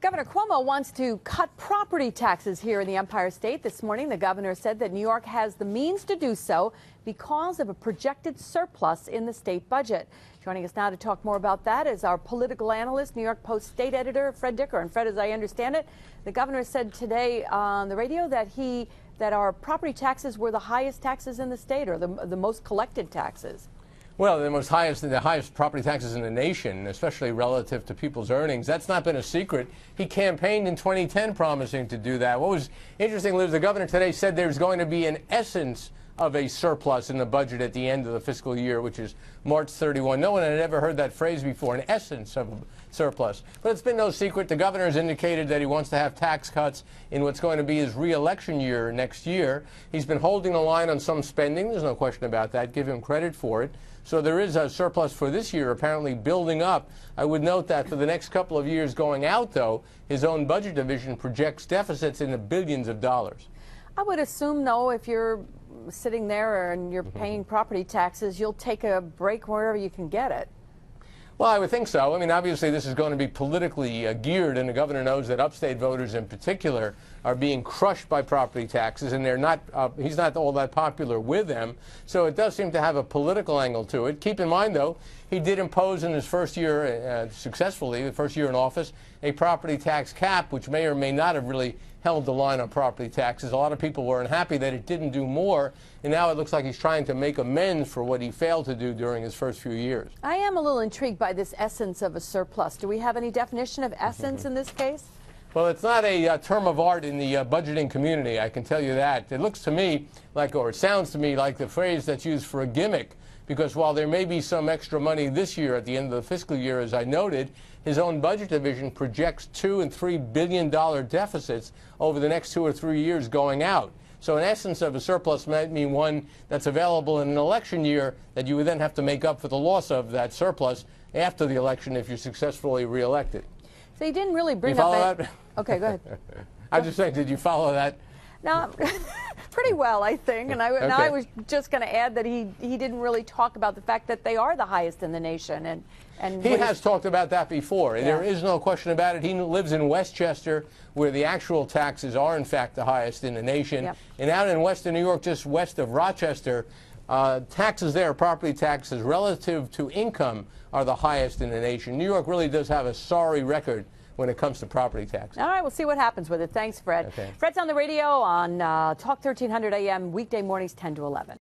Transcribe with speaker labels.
Speaker 1: Governor Cuomo wants to cut property taxes here in the Empire State. This morning, the governor said that New York has the means to do so because of a projected surplus in the state budget. Joining us now to talk more about that is our political analyst, New York Post state editor, Fred Dicker. And Fred, as I understand it, the governor said today on the radio that our property taxes were the highest taxes in the state, or the most collected taxes.
Speaker 2: Well, the highest property taxes in the nation, especially relative to people's earnings. That's not been a secret. He campaigned in 2010 promising to do that. What was interesting, Liz, the governor today said there's going to be an essence of a surplus in the budget at the end of the fiscal year, which is March 31. No one had ever heard that phrase before, an essence of a surplus. But it's been no secret. The governor has indicated that he wants to have tax cuts in what's going to be his re-election year next year. He's been holding the line on some spending. There's no question about that. Give him credit for it. So there is a surplus for this year apparently building up. I would note that for the next couple of years going out, though, his own budget division projects deficits in the billions of dollars.
Speaker 1: I would assume, though, if you're sitting there and you're paying property taxes, you'll take a break wherever you can get it.
Speaker 2: Well, I would think so. I mean, obviously, this is going to be politically geared, and the governor knows that upstate voters in particular are being crushed by property taxes, and they're not. He's not all that popular with them. So it does seem to have a political angle to it. Keep in mind, though, he did impose in his first year, successfully, the first year in office, a property tax cap, which may or may not have really held the line on property taxes. A lot of people were unhappy that it didn't do more, and now it looks like he's trying to make amends for what he failed to do during his first few years.
Speaker 1: I am a little intrigued by this essence of a surplus. Do we have any definition of essence in this case?
Speaker 2: Well, it's not a term of art in the budgeting community, I can tell you that. It looks to me like, or it sounds to me like the phrase that's used for a gimmick, because while there may be some extra money this year at the end of the fiscal year, as I noted, his own budget division projects $2 and $3 billion deficits over the next 2 or 3 years going out. So in essence of a surplus might mean one that's available in an election year that you would then have to make up for the loss of that surplus after the election if you're successfully reelected.
Speaker 1: So you didn't really bring
Speaker 2: you follow
Speaker 1: up
Speaker 2: that?
Speaker 1: Okay, go ahead.
Speaker 2: I'm just saying, did you follow that?
Speaker 1: Now, pretty well, I think. And I was just going to add that he didn't really talk about the fact that they are the highest in the nation. And
Speaker 2: he has talked about that before. Yeah. There is no question about it. He lives in Westchester, where the actual taxes are, in fact, the highest in the nation. Yep. And out in western New York, just west of Rochester, taxes there, property taxes relative to income, are the highest in the nation. New York really does have a sorry record when it comes to property taxes.
Speaker 1: All right, we'll see what happens with it. Thanks, Fred.
Speaker 2: Okay.
Speaker 1: Fred's on the radio on Talk 1300 AM, weekday mornings 10 to 11.